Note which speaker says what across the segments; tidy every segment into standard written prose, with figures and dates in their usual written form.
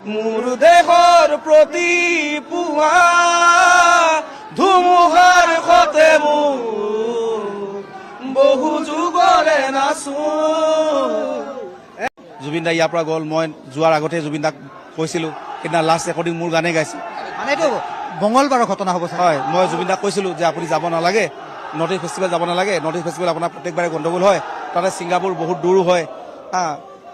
Speaker 1: মোৰ দেহৰ প্ৰতি পুৱা ধুমুহাৰ সতে মোৰ বহু যুগৰে নাচো। জুবিন দা ইয়াৰ পৰা গ'ল, মই যোৱাৰ আগতে জুবিন দাক কৈছিলোঁ, সেইদিনা লাষ্ট ৰেকৰ্ডিং মোৰ গানে গাইছে।
Speaker 2: মানে এইটো মঙলবাৰৰ ঘটনা হ'ব।
Speaker 1: হয়, মই জুবিন দাক কৈছিলোঁ যে আপুনি যাব নালাগে, নৰ্থ ইষ্ট ফেষ্টিভেল যাব নালাগে, নৰ্থ ইষ্ট ফেষ্টিভেল আপোনাৰ প্ৰত্যেকবাৰে গণ্ডগোল হয়, তাতে ছিংগাপুৰ বহুত দূৰো হয়।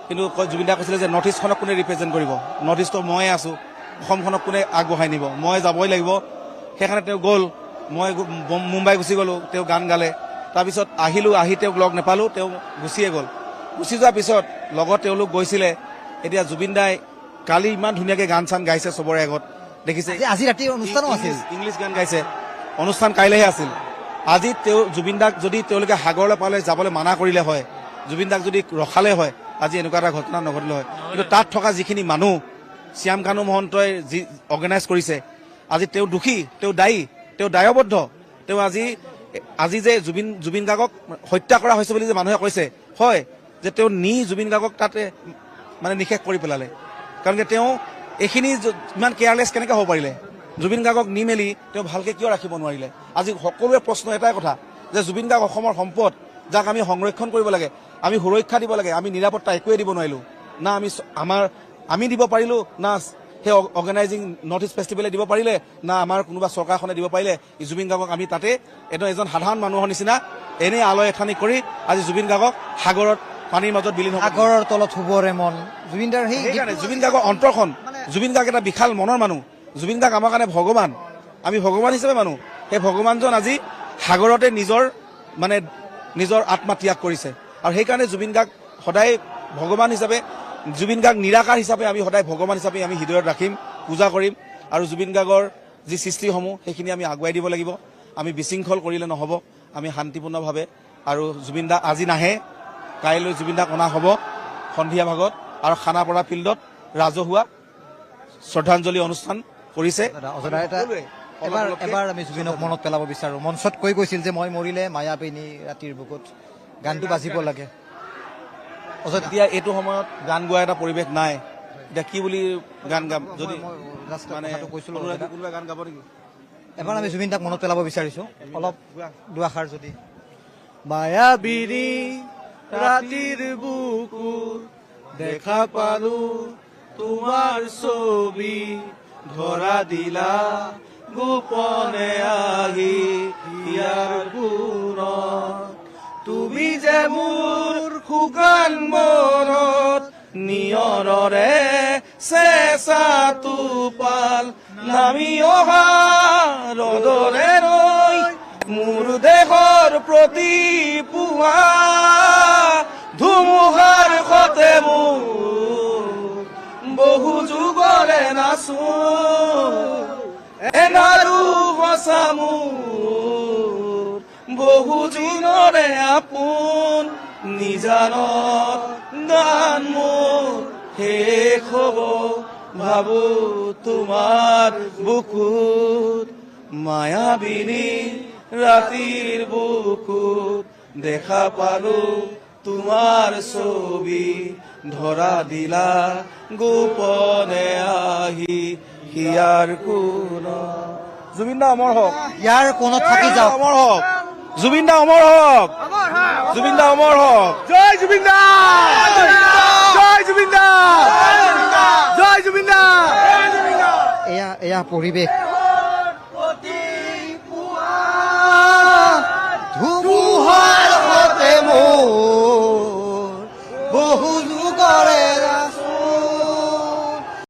Speaker 1: কিন্তু জুবিন দাই কৈছিলে যে নৰ্থ ইষ্টখনক কোনে ৰিপ্ৰেজেণ্ট কৰিব, নৰ্থ ইষ্টৰ ময়ে আছোঁ, অসমখনক কোনে আগবঢ়াই নিব, মই যাবই লাগিব। সেইকাৰণে তেওঁ গ'ল, মই মুম্বাই গুচি গ'লোঁ, তেওঁ গান গালে। তাৰপিছত আহিলোঁ, আহি তেওঁক লগ নাপালোঁ, তেওঁ গুচিয়ে গ'ল। গুচি যোৱাৰ পিছত লগত তেওঁলোক গৈছিলে। এতিয়া জুবিন দাই কালি ইমান ধুনীয়াকৈ গান চান গাইছে চবৰে আগত, দেখিছে।
Speaker 2: আজি ৰাতি অনুষ্ঠানো আছিল,
Speaker 1: ইংলিছ গান গাইছে। অনুষ্ঠান কাইলৈহে আছিল। আজি জুবিন দাক যদি তেওঁলোকে সাগৰলৈ পালে যাবলৈ মানা কৰিলে হয়, জুবিন দাক যদি ৰখালে হয়, আজি এনেকুৱা এটা ঘটনা নঘটিলে হয়। কিন্তু তাত থকা যিখিনি মানুহ, শ্যাম কানু মহন্তই যি অৰ্গেনাইজ কৰিছে, আজি তেওঁ দোষী, তেওঁ দায়ী, তেওঁ দায়বদ্ধ। তেওঁ আজি যে জুবিন গাৰ্গক হত্যা কৰা হৈছে বুলি যে মানুহে কৈছে, হয়, যে তেওঁ জুবিন গাৰ্গক তাতে মানে নিষেধ কৰি পেলালে। কাৰণ তেওঁ এইখিনি ইমান কেয়াৰলেছ কেনেকৈ হ'ব পাৰিলে? জুবিন গাৰ্গক নি মেলি তেওঁ ভালকৈ কিয় ৰাখিব নোৱাৰিলে? আজি সকলোৰে প্ৰশ্ন এটাই কথা যে জুবিন গাৰ্গ অসমৰ সম্পদ, যাক আমি সংৰক্ষণ কৰিব লাগে, আমি সুৰক্ষা দিব লাগে। আমি নিৰাপত্তা একোৱে দিব নোৱাৰিলোঁ, না আমি দিব পাৰিলোঁ, না সেই অৰ্গেনাইজিং নৰ্থ ইষ্ট ফেষ্টিভেলে দিব পাৰিলে, না আমাৰ কোনোবা চৰকাৰখনে দিব পাৰিলে। জুবিন গাৰ্গক আমি তাতে এজন সাধাৰণ মানুহৰ নিচিনা এনেই আলয় এঠানি কৰি আজি জুবিন গাৰ্গক সাগৰত পানীৰ মাজত বিলীন হ'ব।
Speaker 2: সাগৰৰ তলত শুবৰে মন, জুবিন দাৰ
Speaker 1: সেইকাৰণে জুবিন গাৰ্গৰ অন্তৰখন, জুবিন গাৰ্গ এটা বিশাল মনৰ মানুহ। জুবিন গাৰ্গ আমাৰ কাৰণে ভগৱান, আমি ভগৱান হিচাপে মানুহ। সেই ভগৱানজন আজি সাগৰতে নিজৰ আত্মা ত্যাগ কৰিছে। আৰু সেইকাৰণে জুবিন গাৰ্গ সদায় ভগৱান হিচাপে, জুবিন গাৰ্গ নিৰাকাৰ হিচাপে আমি সদায় ভগৱান হিচাপে আমি হৃদয়ত ৰাখিম, পূজা কৰিম। আৰু জুবিন গাৰ্গৰ যি সৃষ্টিসমূহ সেইখিনি আমি আগুৱাই দিব লাগিব। আমি বিশৃংখল কৰিলে নহ'ব, আমি শান্তিপূৰ্ণভাৱে। আৰু জুবিন দা আজি নাহে, কাইলৈ জুবিন দাক অনা হ'ব সন্ধিয়া ভাগত, আৰু খানাপাৰা ফিল্ডত ৰাজহুৱা শ্ৰদ্ধাঞ্জলি অনুষ্ঠান কৰিছে।
Speaker 2: এবাৰ আমি জুবিনক মনত পেলাব বিচাৰোঁ। মঞ্চত কৈছিল যে মই মৰিলে মায়াবিনী ৰাতিৰ বুকুত গানটো বাজিব লাগে।
Speaker 1: এতিয়া এইটো সময়ত গান গোৱা এটা পৰিৱেশ নাই। এতিয়া কি বুলি গান গাম? যদি কোনোবাই গান গাব নেকি?
Speaker 2: এবাৰ আমি জুবিন দাক মনত পেলাব বিচাৰিছোঁ, অলপ দুআষাৰ যদি। মায়াবিনী ৰাতিৰ বুকুত দেখা পালো তোমাৰ ছবি, ধৰা দিলা গোপনে আহি ইয়াৰ গুণত। তুমি যে মোৰ শুকান মনত নিয়ৰৰে চেঁচা টোপাল, নামি অহা ৰ'দৰে ৰৈ মোৰ দেহৰ প্ৰতি পুৱা ধুমুহাৰ সতে মোৰ বহু যুগৰে নাচো। এনাৰু সঁচা মোৰ বহু দিনৰে আপোন, নিজানত গান মোৰ শেষ হ'ব ভাবো তোমাৰ বুকুত। মায়াবিনী ৰাতিৰ বুকুত দেখা পালো তোমাৰ ছবি, ধৰা দিলা গোপনে আহি হিয়াৰ কোণত। জুবিন দা অমৰ হওক, ইয়াৰ কোণত থাকি যাওক,
Speaker 1: অমৰ হওক, জুবিন দা অমৰ হওক, জুবিন দা অমৰ হওক। জয় জুবিন দা, জয় জুবিন দা, জয় জুবিন দা।
Speaker 2: এয়া পৰিৱেশ। ধুমুহাৰ সতে মোৰ বহু যুগৰে